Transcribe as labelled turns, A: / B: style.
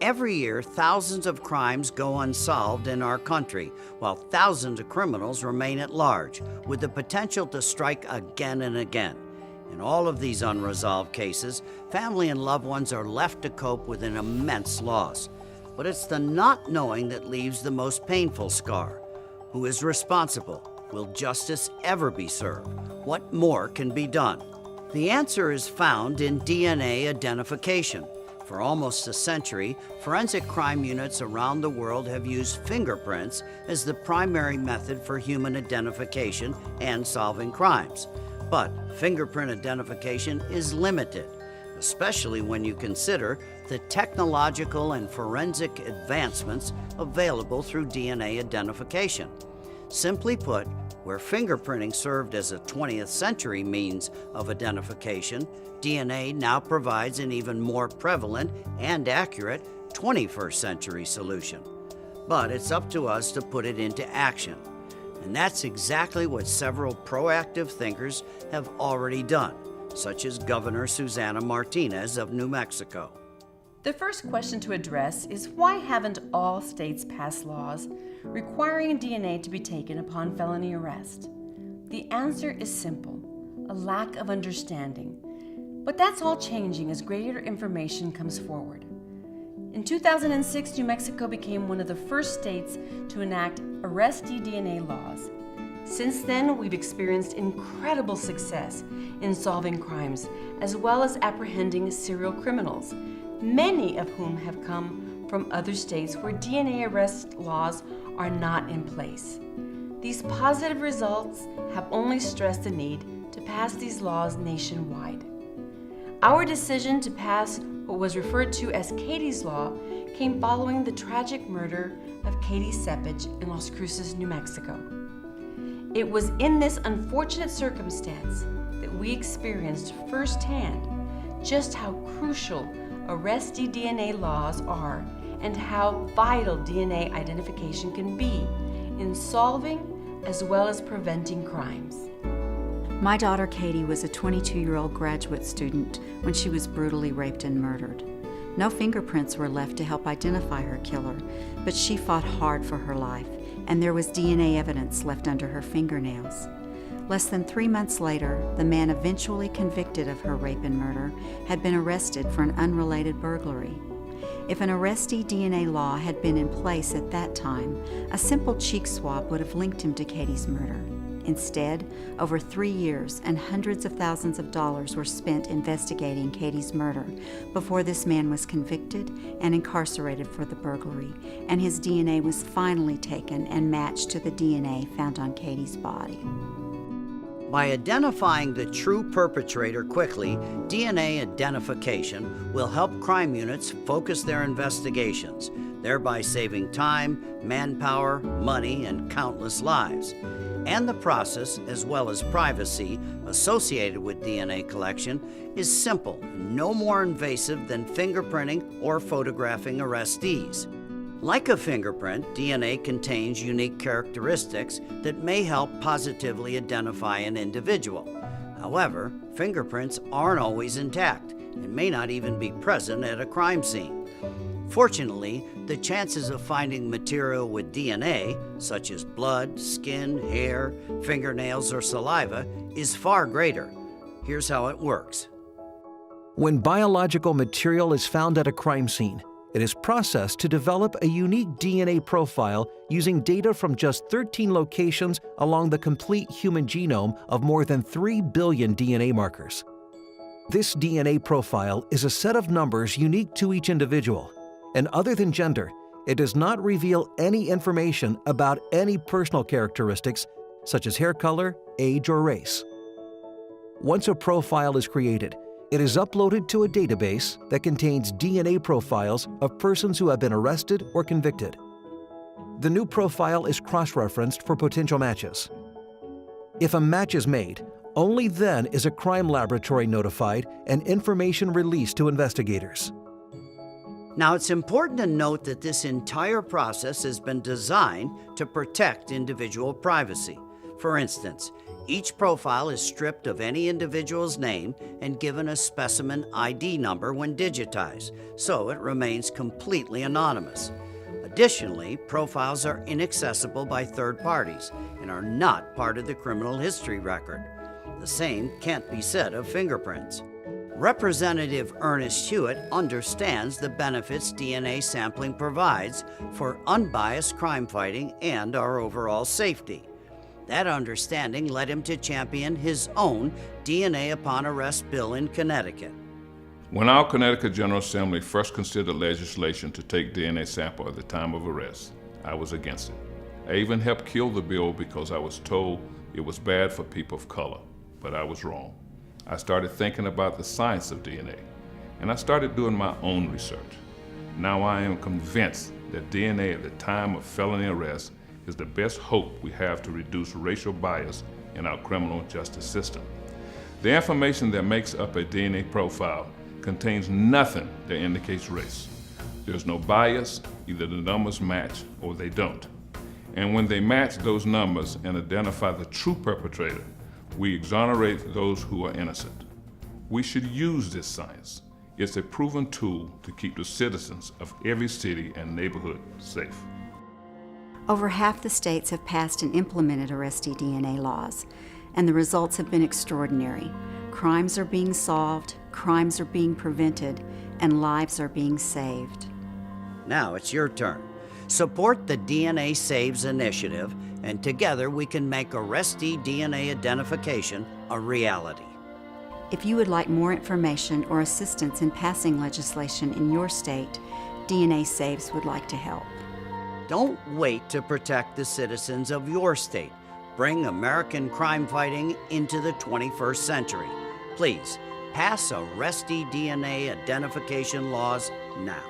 A: Every year, thousands of crimes go unsolved in our country, while thousands of criminals remain at large, with the potential to strike again and again. In all of these unresolved cases, family and loved ones are left to cope with an immense loss. But it's the not knowing that leaves the most painful scar. Who is responsible? Will justice ever be served? What more can be done? The answer is found in DNA identification. For almost a century, forensic crime units around the world have used fingerprints as the primary method for human identification and solving crimes. But fingerprint identification is limited, especially when you consider the technological and forensic advancements available through DNA identification. Simply put, where fingerprinting served as a 20th century means of identification, DNA now provides an even more prevalent and accurate 21st century solution. But it's up to us to put it into action. And that's exactly what several proactive thinkers have already done, such as Governor Susana Martinez of New Mexico.
B: The first question to address is, why haven't all states passed laws requiring DNA to be taken upon felony arrest? The answer is simple: a lack of understanding. But that's all changing as greater information comes forward. In 2006, New Mexico became one of the first states to enact Arrestee DNA laws. Since then, we've experienced incredible success in solving crimes, as well as apprehending serial criminals, many of whom have come from other states where DNA arrest laws are not in place. These positive results have only stressed the need to pass these laws nationwide. Our decision to pass what was referred to as Katie's Law came following the tragic murder of Katie Sepich in Las Cruces, New Mexico. It was in this unfortunate circumstance that we experienced firsthand just how crucial arrestee DNA laws are and how vital DNA identification can be in solving as well as preventing crimes.
C: My daughter Katie was a 22-year-old graduate student when she was brutally raped and murdered. No fingerprints were left to help identify her killer, but she fought hard for her life, and there was DNA evidence left under her fingernails. Less than 3 months later, the man eventually convicted of her rape and murder had been arrested for an unrelated burglary. If an arrestee DNA law had been in place at that time, a simple cheek swab would have linked him to Katie's murder. Instead, over 3 years and hundreds of thousands of dollars were spent investigating Katie's murder before this man was convicted and incarcerated for the burglary, and his DNA was finally taken and matched to the DNA found on Katie's body.
A: By identifying the true perpetrator quickly, DNA identification will help crime units focus their investigations, thereby saving time, manpower, money, and countless lives. And the process, as well as privacy associated with DNA collection, is simple, no more invasive than fingerprinting or photographing arrestees. Like a fingerprint, DNA contains unique characteristics that may help positively identify an individual. However, fingerprints aren't always intact and may not even be present at a crime scene. Fortunately, the chances of finding material with DNA, such as blood, skin, hair, fingernails, or saliva, is far greater. Here's how it works.
D: When biological material is found at a crime scene, it is processed to develop a unique DNA profile using data from just 13 locations along the complete human genome of more than 3 billion DNA markers. This DNA profile is a set of numbers unique to each individual, and other than gender, it does not reveal any information about any personal characteristics such as hair color, age, or race. Once a profile is created, it is uploaded to a database that contains DNA profiles of persons who have been arrested or convicted. The new profile is cross-referenced for potential matches. If a match is made, only then is a crime laboratory notified and information released to investigators.
A: Now, it's important to note that this entire process has been designed to protect individual privacy. For instance, Each profile is stripped of any individual's name and given a specimen ID number when digitized, so it remains completely anonymous. Additionally, profiles are inaccessible by third parties and are not part of the criminal history record. The same can't be said of fingerprints. Representative Ernest Hewitt understands the benefits DNA sampling provides for unbiased crime fighting and our overall safety. That understanding led him to champion his own DNA upon arrest bill in Connecticut.
E: When our Connecticut General Assembly first considered legislation to take DNA sample at the time of arrest, I was against it. I even helped kill the bill because I was told it was bad for people of color, but I was wrong. I started thinking about the science of DNA, and I started doing my own research. Now I am convinced that DNA at the time of felony arrest is the best hope we have to reduce racial bias in our criminal justice system. The information that makes up a DNA profile contains nothing that indicates race. There's no bias, either the numbers match or they don't. And when they match those numbers and identify the true perpetrator, we exonerate those who are innocent. We should use this science. It's a proven tool to keep the citizens of every city and neighborhood safe.
C: Over half the states have passed and implemented arrestee DNA laws, and the results have been extraordinary. Crimes are being solved, crimes are being prevented, and lives are being saved.
A: Now it's your turn. Support the DNA Saves initiative, and together we can make arrestee DNA identification a reality.
C: If you would like more information or assistance in passing legislation in your state, DNA Saves would like to help.
A: Don't wait to protect the citizens of your state. Bring American crime fighting into the 21st century. Please, pass arrestee DNA identification laws now.